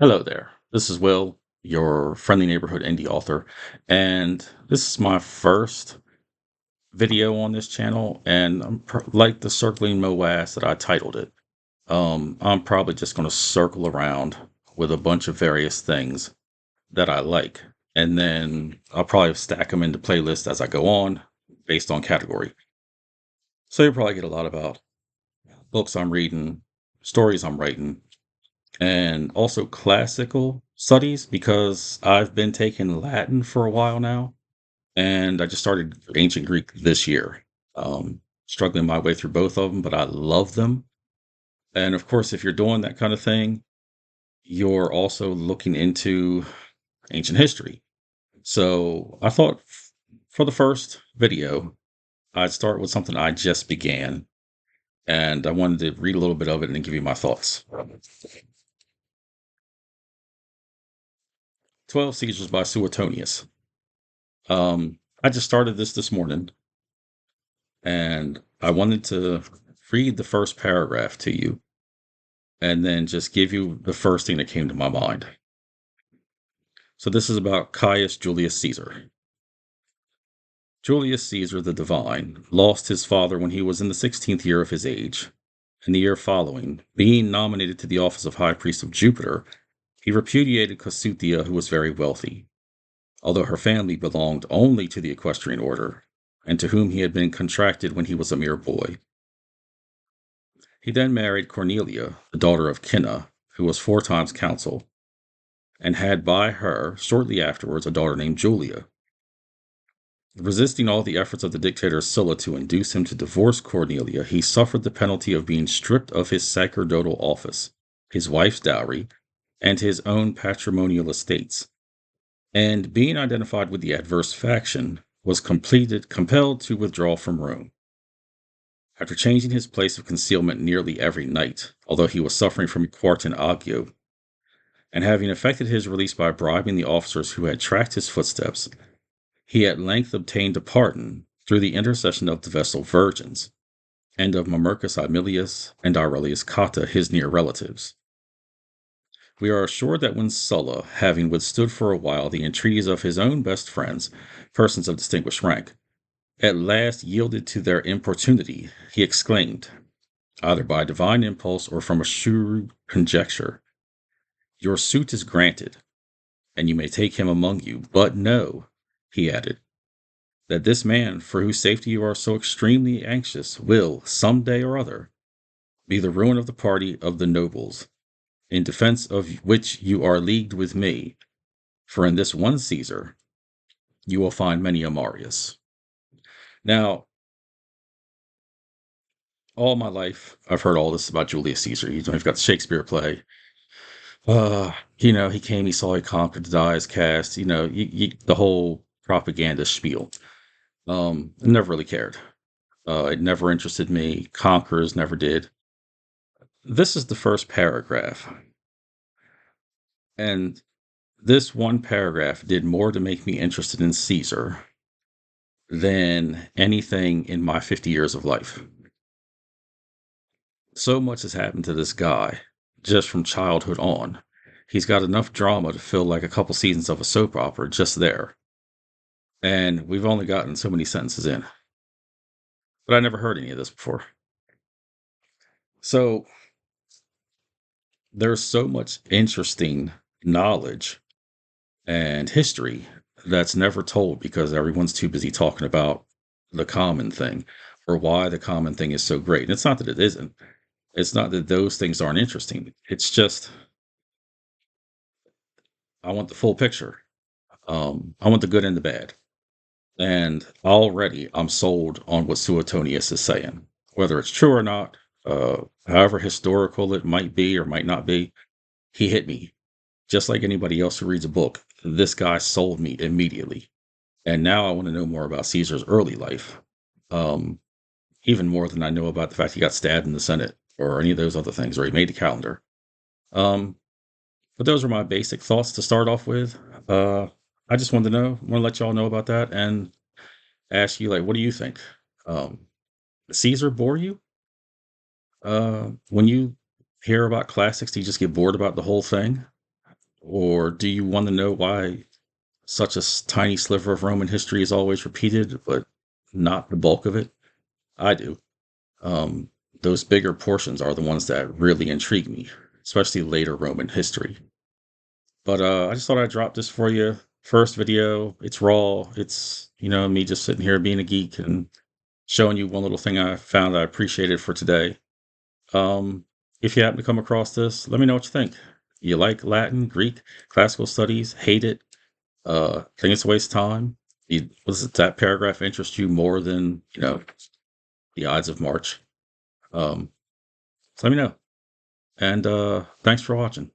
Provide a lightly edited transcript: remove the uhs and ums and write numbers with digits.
Hello there. This is Will, your friendly neighborhood indie author, and this is my first video on this channel. And like the circling moas that I titled it. I'm probably just going to circle around with a bunch of various things that I like, and then I'll probably stack them into playlists as I go on, based on category. So you'll probably get a lot about books I'm reading, stories I'm writing, and also classical studies because I've been taking Latin for a while now, and I just started ancient Greek this year. Struggling my way through both of them, but I love them. And of course, if you're doing that kind of thing, you're also looking into ancient history. So I thought for the first video, I'd start with something I just began, and I wanted to read a little bit of it and give you my thoughts. 12 Caesars by Suetonius. I just started this morning, and I wanted to read the first paragraph to you and then just give you the first thing that came to my mind. So this is about Caius Julius Caesar. Julius Caesar the Divine lost his father when he was in the 16th year of his age. In the year following, being nominated to the office of High Priest of Jupiter, he repudiated Cossutia, who was very wealthy, although her family belonged only to the equestrian order, and to whom he had been contracted when he was a mere boy. He then married Cornelia, the daughter of Cinna, who was 4 times consul, and had by her, shortly afterwards, a daughter named Julia. Resisting all the efforts of the dictator Sulla to induce him to divorce Cornelia, he suffered the penalty of being stripped of his sacerdotal office, his wife's dowry, and his own patrimonial estates, and being identified with the adverse faction, was compelled to withdraw from Rome. After changing his place of concealment nearly every night, although he was suffering from quartan ague, and having effected his release by bribing the officers who had tracked his footsteps, he at length obtained a pardon through the intercession of the Vestal Virgins, and of Mamercus Aemilius and Aurelius Cotta, his near relatives. We are assured that when Sulla, having withstood for a while the entreaties of his own best friends, persons of distinguished rank, at last yielded to their importunity, he exclaimed, either by divine impulse or from a shrewd conjecture, "Your suit is granted, and you may take him among you. But know," he added, "that this man, for whose safety you are so extremely anxious, will, some day or other, be the ruin of the party of the nobles, in defense of which you are leagued with me. For in this one Caesar you will find many a Marius." Now, all my life, I've heard all this about Julius Caesar. You've got the Shakespeare play. He came, he saw, he conquered, die is cast. The whole propaganda spiel. I never really cared. It never interested me. Conquerors never did. This is the first paragraph, and this one paragraph did more to make me interested in Caesar than anything in my 50 years of life. So much has happened to this guy just from childhood on. He's got enough drama to fill like a couple seasons of a soap opera just there. And we've only gotten so many sentences in. But I never heard any of this before. So there's so much interesting knowledge and history that's never told because everyone's too busy talking about the common thing or why the common thing is so great. And it's not that it isn't. It's not that those things aren't interesting. It's just I want the full picture. I want the good and the bad. And already I'm sold on what Suetonius is saying. Whether it's true or not, however historical it might be or might not be, he hit me. Just like anybody else who reads a book, this guy sold me immediately. And now I want to know more about Caesar's early life. Um, Even more than I know about the fact he got stabbed in the Senate or any of those other things, or he made a calendar. Um, but those are my basic thoughts to start off with. I just wanted to know, want to let y'all know about that and ask you, like, what do you think? Um, Caesar bore you? When you hear about classics, do you just get bored about the whole thing? Or do you want to know why such a tiny sliver of Roman history is always repeated, but not the bulk of it? I do. Um, those bigger portions are the ones that really intrigue me, especially later Roman history. But I just thought I'd drop this for you. First video, it's raw. It's, me just sitting here being a geek and showing you one little thing I found I appreciated for today. Um, if you happen to come across this, let me know what you think. You like Latin, Greek, classical studies, hate it, think it's a waste of time? Was it that paragraph interest you more than, the Ides of March? So let me know. And thanks for watching.